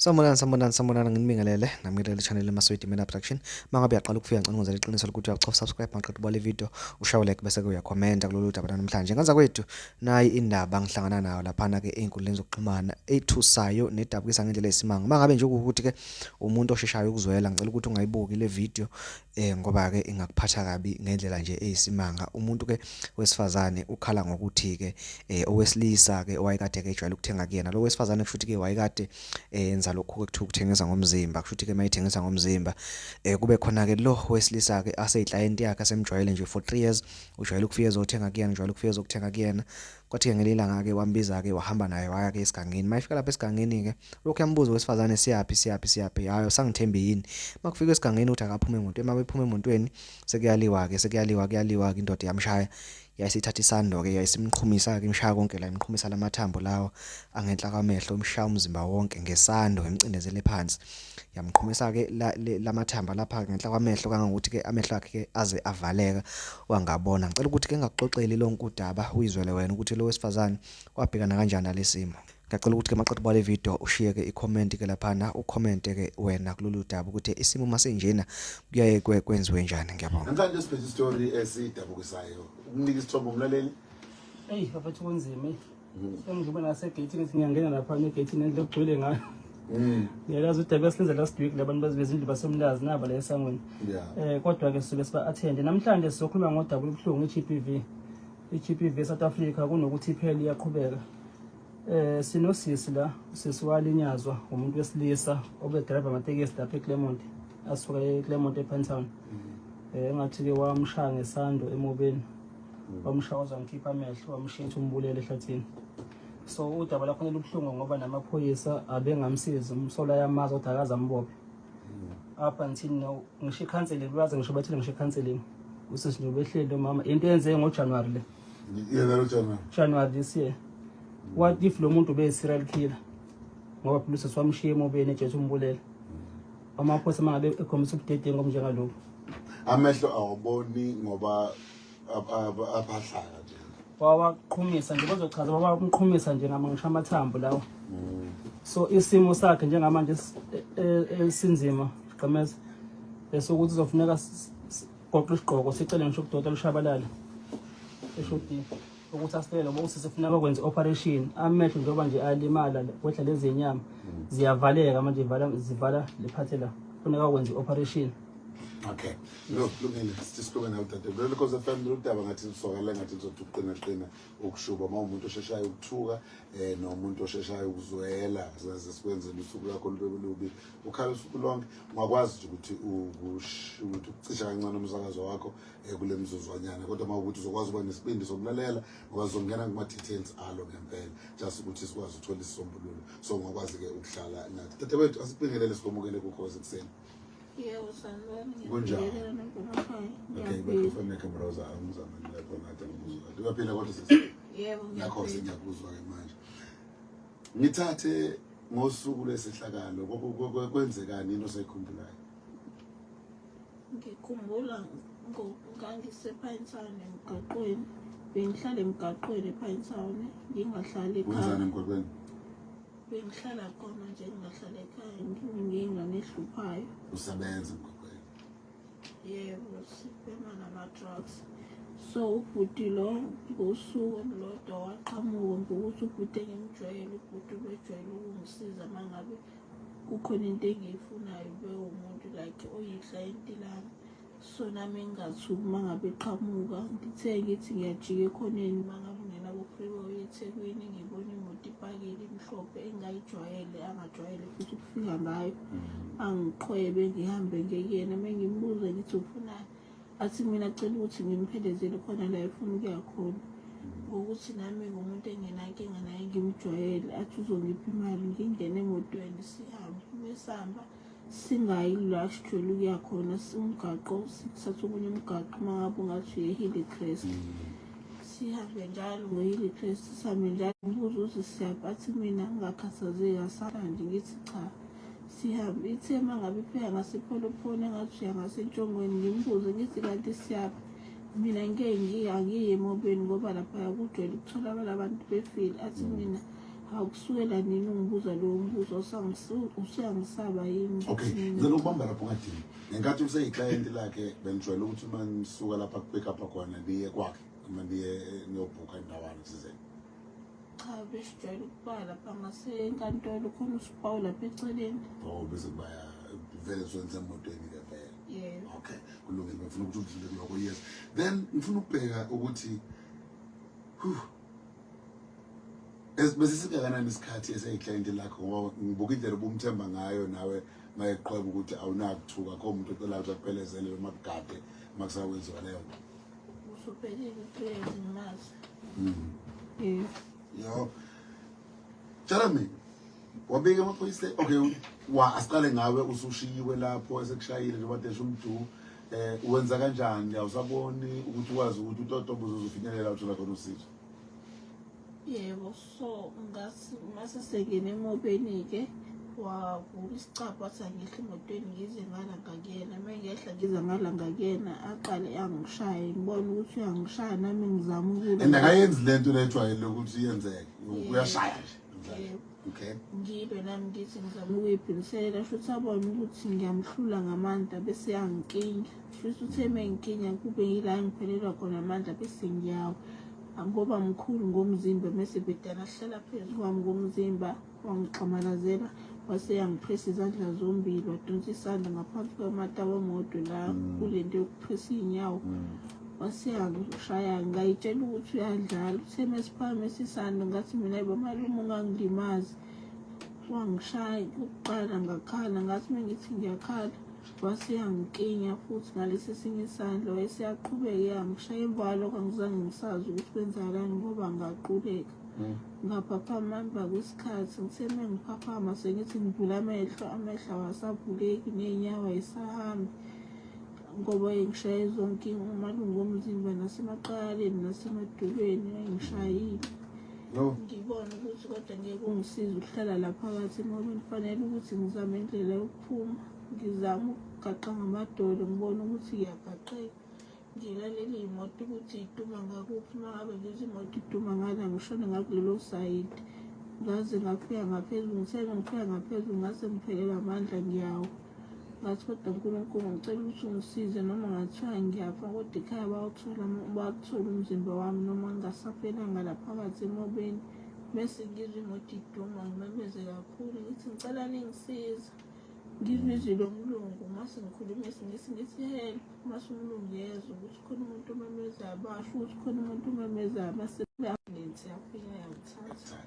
Sambonana nginibingelele nami le channel eMaswidi Mina Production. Mangabe uyaqala ukufika ngicela ngizele iqiniso lokuthi uyacofa subscribe maqedwe bale video, ushaye like bese ke uyakhomenta kulolu daba namhlanje. Ngaza kwethu nayi indaba ngihlangana nayo lapha ke einkundleni zokuxhumana ethusayo nedabukisa ngendlela esimanga. Mangabe nje ukuthi ke umuntu osheshayo ukuzwela ngicela ukuthi ungayibuki le video ngoba ke ingakuphatha kabi ngendlela nje eyisimanga. Umuntu ke wesifazane ukhala ngokuthi ke owesilisa ke owayekade ke ejwayele ukuthenga kuyena. Lo wesifazane kushuthi ke wayekade enza lokhu ke kuthiwa ukuthengisa ngomzimba, kushuthi ke mayithengisa ngomzimba kube khona ke lo wesilisa ke aseyiclient yakhe asemjwayele nje for 3 years, ujwayele ukufika ezothenga kuyena, ujwayele ukufika ezokuthenga kuyena. Kwathi ke ngelilanga ke wambiza ke wahamba naye waya ke esigangeni. Mayifika lapha esigangeni ke lokho yambuza wesifazane siyapi hayo sangithembe yini. Makufika esigangeni uthi akaphume emontweni, mabephuma emontweni sekuyaliwa ke indoda yamshaya yayisithatha isando ke yayisimqhumisa ke imshaya konke la imqhumisa lamathambo lawo angenhla kwamehlo, umshaya umzimba wonke ngesando emcindezele phansi. Yamqhumisa ke lamathamba lapha ngenhla kwamehlo kangangokuthi ke amehlo akhe ke aze avaleka wangabona. Ngicela ukuthi ke ngakuxoxeli lonke udaba uyizwele wena ukuthi lo wesifazane wabhekana kanjani nalesimo. Ngicela ukuthi ke maqedwe bale video ushiye ke i-comment ke lapha ucommente ke wena kulolu daba ukuthi isimo masenjena kuyaye kwenziwe njani. Ngiyabonga. Namhlanje siphethe story esidabukisayo. Ukunika isithombe umlaleli. Hey bafethu kunzima. Sengidlula ngasegate ngithi ngiyangena lapha negate nendle ogcwele ngayo. Ngiyazi udaba silenza last week labantu bazibezindlu basemlazi naba la esangweni. Kodwa ke sibe siba attend. Namhlanje sizokhuluma ngodaba olubuhlungu i-GBV. I-GBV South Africa kunokuthi iphele iyaqhubeka. Sinosisi la sisiwalinyazwa umuntu wesilisa obedriver amatekisi lapha eClermont, asuka eClermont ePentown. Engathi ke wamshaya ngesando emobeni, wamshawaza ngikhipha amehlo, wamshintsha umbulele ehlathini. So udaba lakho lubuhlungu ngoba namaphoyisa abengamsiza, umsola yamazi ukuthi akazambophe. Up until now ngisho ikhanseli lwazi ngisho bathile ngisho ikhanseli usisi nje behlelo mama into yenze ngoJanuary le. Yena January this year. What if lo muntu be serial killer ngoba police swamshiye emobeni ejethe umbulele. Amaphoyisa mangabe ekhombisa ubudedengu njengaloku. Amehlo awuboni ngoba aphahlaka nje. Wawaqhumisa nje bazochaza wawaqhumisa nje ngisho amathambo lawo. So isimo sakhe njengamanje esinzima qhameza esokuthi uzofuneka goqe isiqhoko sicele ngisho ukudokotela ushabalala eshoti ukuthi asicele ngoba usisifuneka ukwenza operation amehlo njengoba nje alimala kwehla lezi nyama ziyavaleka manje zivala lephathe la kufuneka ukwenza operation. Okay. Look sisiqoka nawe tata. Because the family udaba ngathi sokala ngathi uzoqina ukushuba umuntu osheshayo ukuthuka nomuntu osheshayo ukuzwela sizaze sikwenze usuku lakho lubelubi. Ukhala usuku lonke ungakwazi ukuthi ukucisha kancane umsakazo wakho kule mzuzwanyana kodwa mawukuthi uzokwazi ukuba nesibindi sokulalela ngoba uzongena kuma details alo ngempela just ukuthi sikwazi ukuthola isisombululo. So ungakwazi ke ukuhlala nathi. Tata wethu asibingelele sikomukele kuKhosi ekseni. Yebo sanibona. Kunjani? Okay, bakufana camera uzama lapho ngathi ngibuzwa. Libaphila kodwa sisi. Yebo ngiyakho sengiyakuzwa ke manje. Ngithathe ngosuku lesihlakalo kwenzekani into osayikhumbulayo? Ngikhumbula ngangisephansana emgaqweni. Bengihlala emgaqweni ephansana, ngingahlali ekhaya. Wenzani emgaqweni? Bengihlala khona nje ngingahlala ekhaya, ngingane ehluphayo. Usebenza emgaqweni? Yebo, sibhema nama-drugs. So ubhuti lo ngosuku olulodwa waqhamuka ngokuthi ubhuti engimjwayele, ubhuti ubejwayele ukungisiza mangabe kukhona into engiyifunayo bewumuntu like oyiclient lami. So nami ngingathuki mangabe eqhamuka, ngithe ngithi ngiyajika ekhoneni mangabe ngena ku-freeway eThekwini ngibona imoto ipakile imhlophe engayijwayele angajwayele futhi ukufika ngayo. Angiqhwebe ngihambe ngekuyena mengimbuza ngithi ufunani, athi mina acela ukuthi ngimphelezele khona la efuna ukuya khona. Ngokuthi nami ngumuntu engenankinga naye ngimjwayele, athi uzongipha imali ngingene emotweni sihambe. Mesihamba singayi la sijwayele ukuya khona umgaqo sikuthatha omunye umgaqo mangabe ungathi uye-Hillcrest. Sihambe njalo nge-Hillcrest sihambe njalo ngibuza ukuthi siyaphi, athi mina ngingakhathazeki asamanje. Ngithi cha sihambe, ithe mangabe ipheka ngasepholophone engathi uya ngasentshongweni. Ngimbuze ngithi kanti siyaphi, mina angiye emobeni ngoba lapha kujwayele ukutholakala abantu befile. Athi mina Awukusukela nini ungibuza lowo mbuzo usuyangisaba yini? Okay, ngizela ukubamba lapho ngadini. Ngenkathi useyiclient lakhe benijwayele ukuthi uma nisuka lapha ku-pick up khona niye kwakhe uma niyobhukha indawana thizeni. Cha, besijwayele ukuba lapha ngasenkantolo khona uSipawu lapha eceleni. Oh, bese kubaya vele sonke emotweni-ke vele. Yebo. Okay, kulungile. Ngifuna ukuthi udlule kuloko, yes. Then ngifuna ukubheka ukuthi besisike kanani isikhathi eseyiclient lakho ngoba ngibuka indlela obumthemba ngayo nawe mayeqhweba ukuthi awunakuthuka akho umuntu ocela ukuthi akuphelezele noma kugade makusawenziwa leyo nto. Usuphelile 3 years ngimazi. Yebo. Yo. Jeremy, wabika amaphoyisa. Okay, asiqale ngawe usushiyiwe lapho esekushayile njengoba desha umdu. Wenza kanjani? Awusaboni ukuthi ukwazi ukuthi uTotobo uzofinyelela uthola khona usizo. Yebo, so mase sengene emobeni-ke wavula isicapha wathi angihle emotweni ngize ngala ngakuyena. Uma ngehla ngize ngala ngakuyena aqale angishaya, ngibona ukuthi uyangishaya nami ngizama ukulwa. And akayenzi lento lejwayele ukuthi iyenzeke. Uyashaya nje. Okay. Ngilwe nami ngithi ngizama ukuyiphilisela futhi abone ukuthi ngiyamhlula ngamandla bese yangikinya. Futhi uthe mengikinya kube yila ngiphelelwa khona amandla bese ngiyawa. Ngoba mkhulu ngomzimba mase bedana ahlala phezu kwami ngomzimba wangixamalazela wase yangipress izandla zombili wadonsa isandla ngaphansi kwamata wemoto la kulento yokupress inyawo wase yangishaya ngayitshela ukuthi uyadlala uthe mesiphame sisando ngathi mina bamalume ungangilimazi wangishaya ukuqala ngakhala ngathi mengithi ngiyakhala wase yangikinya futhi ngalesi sinye isandla wase yaqhubeka yangishaya imvalo kangizange ngisazi ukuthi kwenzakalani ngoba ngaquleka ngaphaphama emva kwesikhathi ngitheme ngiphaphama sengithi ngivula amehlo awasavuleki ney'nyawo ayisahambi ngoba ngishaya zonke amalungu omzimba nasemaqaleni nasemadolweni ngishayile. Ngibona ukuthi kodwa ngeke ungisize ukuhlala lapha phakathi ngoba kufanele ukuthi ngizame indlela yokuphuma ngizama ukugaqa ngamadolo ngibona ukuthi ngiyagaqeka ngilalele imoto ukuthi iduma ngakuphi uma ngabe lezi imoto iduma ngala ngishona ngakulelo sayidi ngaze ngafika ngaphezulu ngifika ngaphezulu ngase ngiphelelwa amandla ngiyawo ngathi kodwa uNkulunkulu ngicela ukuthi ungisize noma ngathiwa ngiyafa kodwa ekhaya bawuthola umzimba wami noma ngingasafelanga lapha phakathi emobeni bese ngizwe imoto iduma ngimemeze kakhulu ngithi ngicela ningisize ngizwe izwi lomlungu mase ngikhuluma isingisi ngithi help mase umlungu yezwa ukuthi khona umuntu omemezayo basho ukuthi khona umuntu omemezayo mase ambulance yafika yangithatha.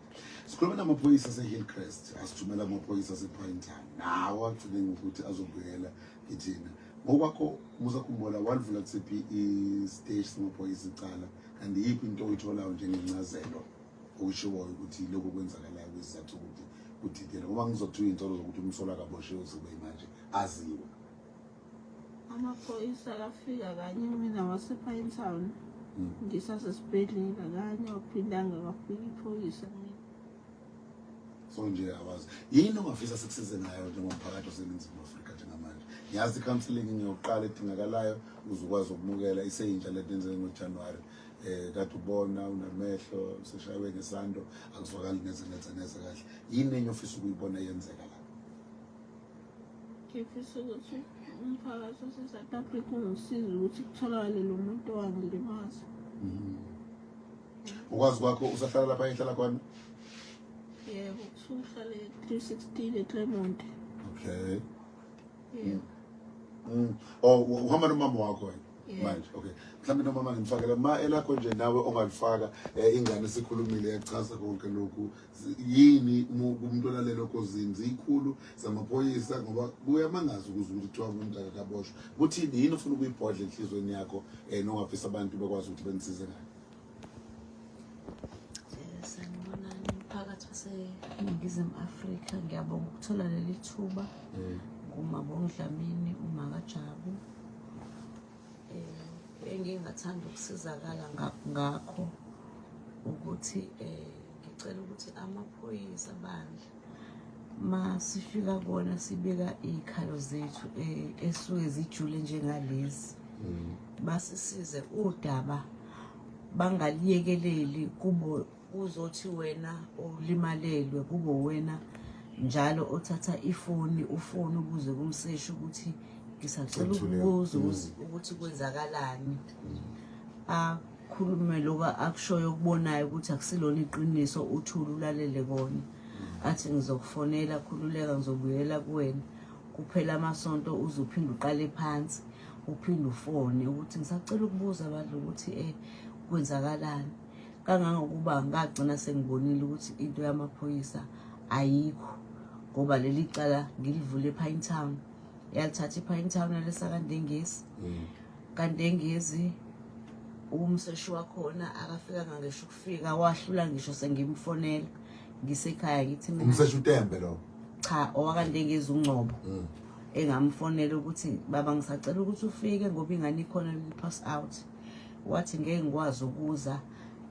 Sikhuluma namaphoyisa ase-Hillcrest asithumela amaphoyisa ase-Pinetown nawo agcine ukuthi azobuyela kithina ngokwakho musakhumbula walivula kusiphi isiteshi samaphoyisa icala kanti yiphi into oyitholayo njengencazelo okushiwoyo ukuthi lokhu kwenzakalayo kwisizathu ukuthi kudidela ngoba ngizothiwa iy'ntolo zokuthi umsola kaboshiwe zibe manje aziwe. Amaphoyisa afika kanye mina wase-Pinetown ngisasesibhedlela kanye waphindanga kwafika iphoyisa mina. So nje awazi yini ongafisa sikusize ngayo njengomphakathi oseNingizimu Afrika njengamanje. Ngiyazi i-counselling ngiyoqala edingakalayo uzokwazi ukumukela iseyintsha lento enzeke ngoJanuwari. Kade ubona unamehlo seshaywe ngesando akuzwakali neze kahle yini enye ofisa ukuyibona yenzeka la? Ngifisa ukuthi umphakathi wase-South Africa ungisize ukuthi kutholakale lo muntu owangilimaza. Ukwazi kwakho usahlala lapha ehlala khona? Yebo, usuhlale 316 eClermont. Okay. Yebo. Oh, uhamba nomama wakho manje? Okay. Mhlawumbe nomama ngimfakela ma elakho nje nawe ongalifaka ingane esikhulumile yachaza konke lokhu yini umuntu olalelo kozini ikhulu zamaphoyisa ngoba kuyamangaza ukuzwa ukuthi kuthiwa umuntu akaboshwa kuthini yini ufuna ukuyibhodla enhlizweni yakho nongafisa abantu bekwazi ukuthi benisize ngayo? Sanibonani umphakathi waseNingizimu Afrika ngiyabonga ukuthola leli thuba uMabonga Dlamini uMakajabu engingathanda ukusizakala ngakho ukuthi ngicela ukuthi amaphoyisa bandla masifika bona sibeka izikhalo zethu esuke zijule njengalezi basisize udaba bangaliyekeleli kubo kuzothi wena ulimalelwe kube wena njalo othatha ufone ukuze kumseshi ukuthi ngisacela ukubuza ukuthi kwenzakalani. Akhulume lokho akushoyo ukubonayo ukuthi akusilona iqiniso uthula ulalele kona. Athi ngizokufonela khululeka ngizobuyela kuwena. Kuphela amasonto uzophinda uqale phansi uphinde ufone ukuthi ngisacela ukubuza abantu ukuthi kwenzakalani. Kangangokuba ngagcina sengibonile ukuthi into yamaphoyisa ayikho ngoba leli cala ngilivule ePinetown. Yalithatha ePinetown alesa kaNdengezi. kaNdengezi umseshi wakhona akafika ngisho ukufika wahlula ngisho sengimfonela ngisekhaya ngithi mina umseshi uTembe lo cha owakaNdengezi uNgcobo engamfonela ukuthi baba ngisacela ukuthi ufike ngoba ingane ikhona pass out. Wathi ngeke ngikwazi ukuza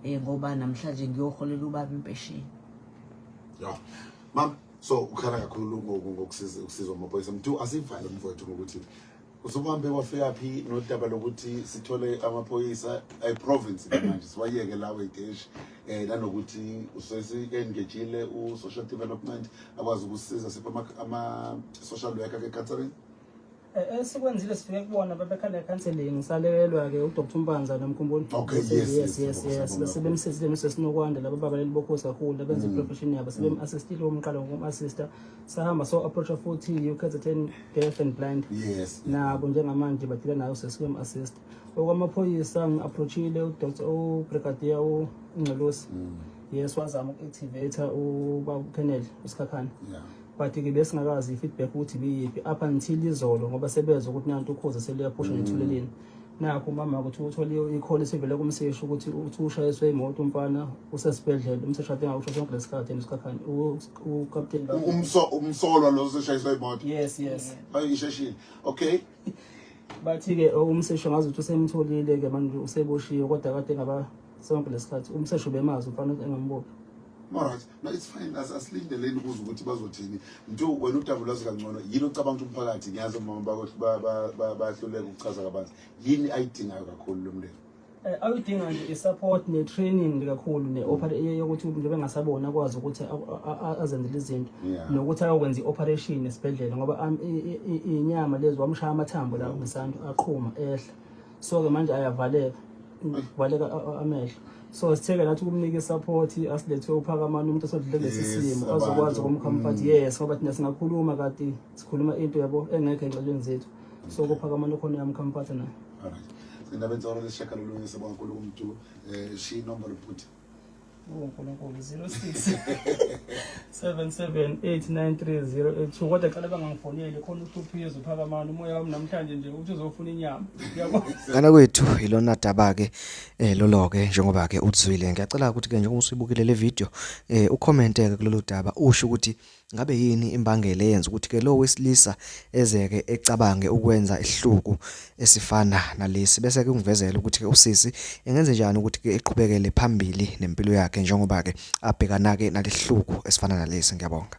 ngoba namhlanje ngiyoholela ubaba impesheni. Yeah. Mam, so ukhala kakhulu ngokusizwa amaphoyisa. Mthu asivale umfowethu ngokuthi usuhambe wafika phi nodaba lokuthi sithole amaphoyisa province manje siwayeke lawo eGeshi nanokuthi usesi-engagile u-social development akwazi ukusiza sipha ama social worker ke Catherine. Esikwenzile sifike kubona babekhala counseling salelwa ke uDr Mpanza nomkhumbulo. Okay, yes. Sebemsizile Sesinokwanda laba babaleli bokhosi kakhulu abenza profession yabo sebem-assistile umqalo ngokum-assista sahamba so approach futhi uKZN Deaf and Blind. Yes. Nabo njengamanje badila nayo sesikwem-assist. Okwamaphoyisa ngi-approachile uDr Brigadier uNgcelosi. Yes wazama uku-activate ubaba uKenneth uSikhakhane. Yeah. But-ke besingakazi i-feedback ukuthi biyiphi up until izolo ngoba sebeza ukuthi nanto ukhozi seliyaphusha nethuleleni. Nakho mama ukuthi uthole i-call esivele kumseshi ukuthi ushayiswe imoto umfana usesibhedlela umseshi ade ngakusho sonke lesikhathi eNisikhakhane uCaptain umsolwa lo seshayiswa imoto. Yes. Ayisheshile. Okay. Bathi-ke umseshi ngazi ukuthi usemtholile ke manje useboshiwe kodwa kade ngaba sonke lesikhathi umseshi ubemazi umfana engambophi. Alright, no it's fine asilindeleni ukuze ukuthi bazothini. Mthu wena uDavu lazi kangcono yini ocabanga ukuthi umphakathi ngiyazi mama bahluleka ukuchaza kabanzi yini ayidingayo kakhulu lo mndeni. Awudinga nje i-support ne-training kakhulu ne-operation yokuthi nje bengasabona kwazi ukuthi azenzele izinto nokuthi ayokwenza i-operation esibhedlela ngoba inyama lezi wamshaya amathambo la ngesandla aqhuma ehla so ke manje ayavaleka amehlo. So sitheke nathi ukumnika i-support asilethe uphakamana umuntu osodlule lesi simo azokwazi ukumcomfort. Yes ngoba thina singakhuluma kade sikhuluma into yabo engekho enxelweni zethu so kuphakamana khona yamcomfort naye. Alright. Indaba entsolo lesishaka lolunye sebona nkulunkulu umuntu shi number futhi uNkulunkulu 06 77893082 kodwa qala bangangifoneli khona uhluphizo uphakamana umoya wami namhlanje nje ukuthi uzofuna inyama yabo. Ngana kwethu ilona daba ke lolo ke njengoba ke uthwile ngiyacela ukuthi ke njengoba usibukile le video ucommente ke kulolu daba usho ukuthi ngabe yini imbangela eyenza ukuthi ke lo wesilisa ezeke ecabange ukwenza ihluku esifana nalesi bese ke ungivezela ukuthi ke usisi engenze njani ukuthi ke eqhubekele phambili nempilo yakhe njengoba ke abhekana ke nalihluku esifana nalesi. Ngiyabonga.